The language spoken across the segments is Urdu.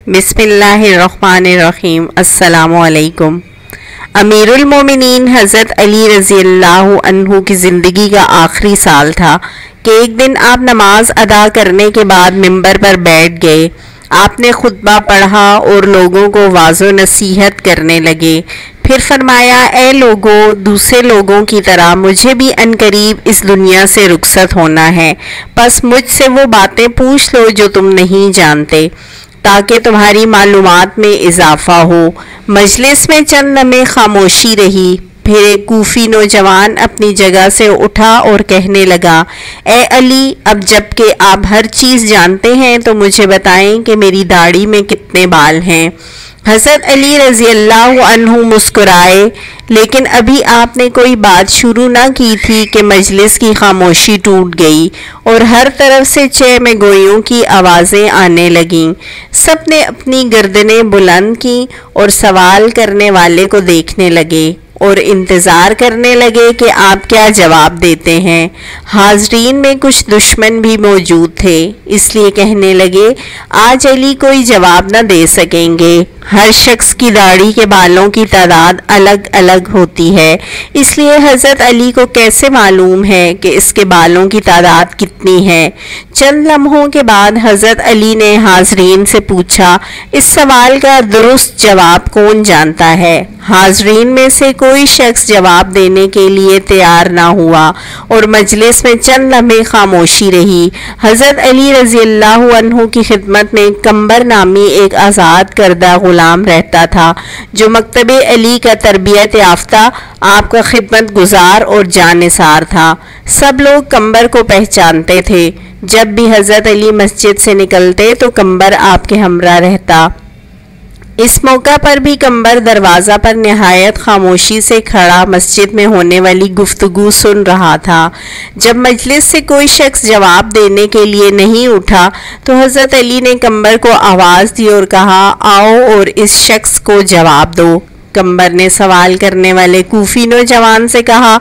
بسم اللہ الرحمن الرحیم۔ السلام علیکم۔ امیر المومنین حضرت علی رضی اللہ عنہ کی زندگی کا آخری سال تھا کہ ایک دن آپ نماز ادا کرنے کے بعد ممبر پر بیٹھ گئے۔ آپ نے خطبہ پڑھا اور لوگوں کو واعظ و نصیحت کرنے لگے۔ پھر فرمایا، اے لوگوں، دوسرے لوگوں کی طرح مجھے بھی عنقریب اس دنیا سے رخصت ہونا ہے، پس مجھ سے وہ باتیں پوچھ لو جو تم نہیں جانتے، تاکہ تمہاری معلومات میں اضافہ ہو۔ مجلس میں چند لمحے خاموشی رہی، پھر ایک کوفی نوجوان اپنی جگہ سے اٹھا اور کہنے لگا، اے علی، اب جب کہ آپ ہر چیز جانتے ہیں تو مجھے بتائیں کہ میری داڑھی میں کتنے بال ہیں۔ حضرت علی رضی اللہ عنہ مسکرائے، لیکن ابھی آپ نے کوئی بات شروع نہ کی تھی کہ مجلس کی خاموشی ٹوٹ گئی اور ہر طرف سے چہمہ گوئیوں کی آوازیں آنے لگیں۔ سب نے اپنی گردنیں بلند کیں اور سوال کرنے والے کو دیکھنے لگے اور انتظار کرنے لگے کہ آپ کیا جواب دیتے ہیں۔ حاضرین میں کچھ دشمن بھی موجود تھے، اس لیے کہنے لگے، آج علی کوئی جواب نہ دے سکیں گے۔ ہر شخص کی داڑھی کے بالوں کی تعداد الگ الگ ہوتی ہے، اس لیے حضرت علی کو کیسے معلوم ہے کہ اس کے بالوں کی تعداد کتنی ہے؟ چند لمحوں کے بعد حضرت علی نے حاضرین سے پوچھا، اس سوال کا درست جواب کون جانتا ہے؟ حاضرین میں سے کوئی شخص جواب دینے کے لیے تیار نہ ہوا اور مجلس میں چند لمحے خاموشی رہی۔ حضرت علی رضی اللہ عنہ کی خدمت میں قمبر نامی ایک آزاد کردہ غلام رہتا تھا، جو مکتب علی کا تربیت یافتہ آپ کا خدمت گزار اور جانثار تھا۔ سب لوگ قمبر کو پہچانتے تھے۔ جب بھی حضرت علی مسجد سے نکلتے تو قمبر آپ کے ہمراہ رہتا۔ اس موقع پر بھی قمبر دروازہ پر نہایت خاموشی سے کھڑا مسجد میں ہونے والی گفتگو سن رہا تھا۔ جب مجلس سے کوئی شخص جواب دینے کے لیے نہیں اٹھا تو حضرت علی نے قمبر کو آواز دی اور کہا، آؤ اور اس شخص کو جواب دو۔ قمبر نے سوال کرنے والے کوفی نوجوان سے کہا،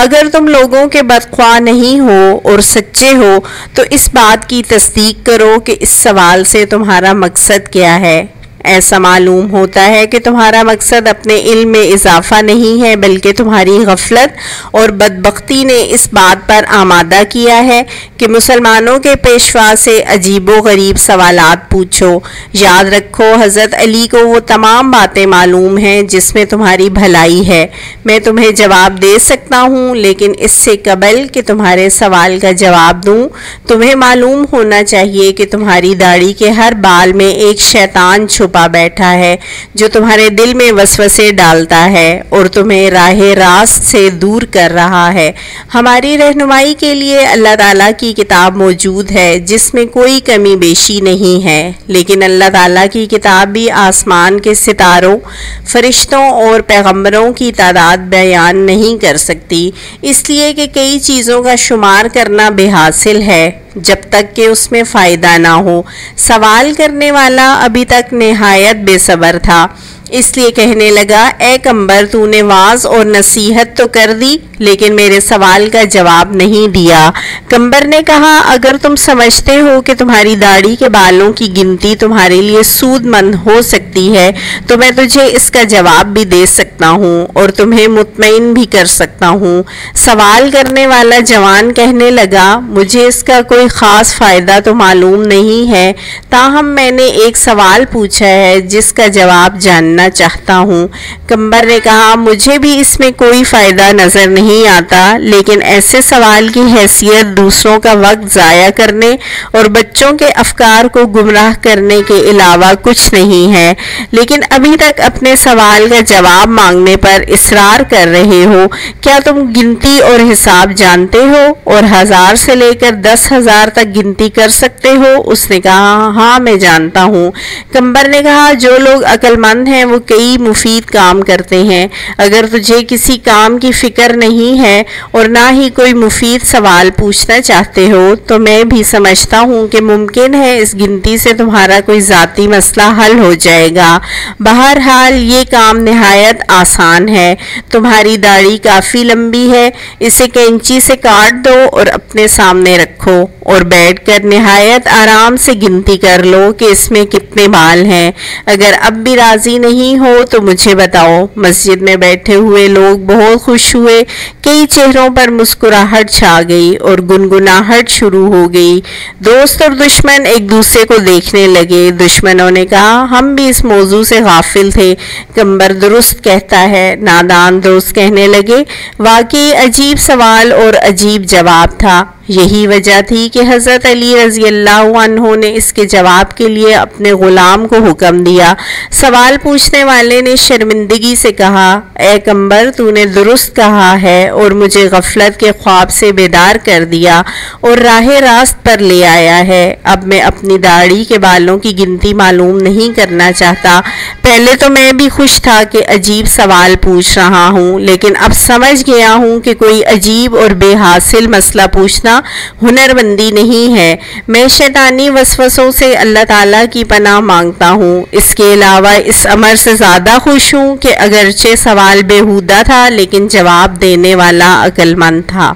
اگر تم لوگوں کے بدخواہ نہیں ہو اور سچے ہو تو اس بات کی تصدیق کرو کہ اس سوال سے تمہارا مقصد کیا ہے۔ ایسا معلوم ہوتا ہے کہ تمہارا مقصد اپنے علم میں اضافہ نہیں ہے، بلکہ تمہاری غفلت اور بدبختی نے اس بات پر آمادہ کیا ہے کہ مسلمانوں کے پیشوا سے عجیب و غریب سوالات پوچھو۔ یاد رکھو، حضرت علی کو وہ تمام باتیں معلوم ہیں جس میں تمہاری بھلائی ہے۔ میں تمہیں جواب دے سکتا ہوں، لیکن اس سے قبل کہ تمہارے سوال کا جواب دوں، تمہیں معلوم ہونا چاہیے کہ تمہاری داڑھی کے ہر بال میں ایک شیطان چھپا بیٹھا ہے جو تمہارے دل میں وسوسے ڈالتا ہے اور تمہیں راہ راست سے دور کر رہا ہے۔ ہماری رہنمائی کے لیے اللہ تعالیٰ کی کتاب موجود ہے جس میں کوئی کمی بیشی نہیں ہے، لیکن اللہ تعالیٰ کی کتاب بھی آسمان کے ستاروں، فرشتوں اور پیغمبروں کی تعداد بیان نہیں کر سکتی، اس لیے کہ کئی چیزوں کا شمار کرنا بے حاصل ہے جب تک کہ اس میں فائدہ نہ ہو۔ سوال کرنے والا ابھی تک نہایت بے صبر تھا، اس لیے کہنے لگا، اے قمبر، تو نے واعظ اور نصیحت تو کر دی لیکن میرے سوال کا جواب نہیں دیا۔ قمبر نے کہا، اگر تم سمجھتے ہو کہ تمہاری داڑھی کے بالوں کی گنتی تمہارے لیے سود مند ہو سکتی ہے تو میں تجھے اس کا جواب بھی دے سکتا ہوں اور تمہیں مطمئن بھی کر سکتا ہوں۔ سوال کرنے والا جوان کہنے لگا، مجھے اس کا کوئی خاص فائدہ تو معلوم نہیں ہے، تاہم میں نے ایک سوال پوچھا ہے جس کا جواب جاننا چاہتا ہوں۔ قمبر نے کہا، مجھے بھی اس میں کوئی فائدہ نظر نہیں آتا، لیکن ایسے سوال کی حیثیت دوسروں کا وقت ضائع کرنے اور بچوں کے افکار کو گمراہ کرنے کے علاوہ کچھ نہیں ہے، لیکن ابھی تک اپنے سوال کا جواب مانگنے پر اصرار کر رہے ہو۔ کیا تم گنتی اور حساب جانتے ہو اور 1000 سے لے کر 10,000 تک گنتی کر سکتے ہو؟ اس نے کہا، ہاں میں جانتا ہوں۔ قمبر نے کہا، جو لوگ عقل مند ہیں وہ کئی مفید کام کرتے ہیں۔ اگر تجھے کسی کام کی فکر نہیں ہے اور نہ ہی کوئی مفید سوال پوچھنا چاہتے ہو تو میں بھی سمجھتا ہوں کہ ممکن ہے اس گنتی سے تمہارا کوئی ذاتی مسئلہ حل ہو جائے گا۔ بہرحال یہ کام نہایت آسان ہے۔ تمہاری داڑھی کافی لمبی ہے، اسے کینچی سے کاٹ دو اور اپنے سامنے رکھو اور بیٹھ کر نہایت آرام سے گنتی کر لو کہ اس میں کتنے بال ہیں۔ اگر اب بھی راضی نہیں ہو تو مجھے بتاؤ۔ مسجد میں بیٹھے ہوئے لوگ بہت خوش ہوئے، کئی چہروں پر مسکراہٹ چھا گئی اور گنگناہٹ شروع ہو گئی۔ دوست اور دشمن ایک دوسرے کو دیکھنے لگے۔ دشمنوں نے کہا ہم بھی اس موضوع سے غافل تھے، کمبر درست کہتا ہے۔ نادان دوست کہنے لگے واقعی عجیب سوال اور عجیب جواب تھا۔ یہی وجہ تھی کہ حضرت علی رضی اللہ عنہ نے اس کے جواب کے لیے اپنے غلام کو حکم دیا۔ سوال پوچھنے والے نے شرمندگی سے کہا اے کمبر تو نے درست کہا ہے اور مجھے غفلت کے خواب سے بیدار کر دیا اور راہ راست پر لے آیا ہے۔ اب میں اپنی داڑھی کے بالوں کی گنتی معلوم نہیں کرنا چاہتا۔ پہلے تو میں بھی خوش تھا کہ عجیب سوال پوچھ رہا ہوں، لیکن اب سمجھ گیا ہوں کہ کوئی عجیب اور بے حاصل مسئلہ پوچھنا ہنر مندی نہیں ہے۔ میں شیطانی وسوسوں سے اللہ تعالیٰ کی پناہ مانگتا ہوں۔ اس کے علاوہ اس امر سے زیادہ خوش ہوں کہ اگرچہ سوال بیہودہ تھا لیکن جواب دینے والا عقل مند تھا۔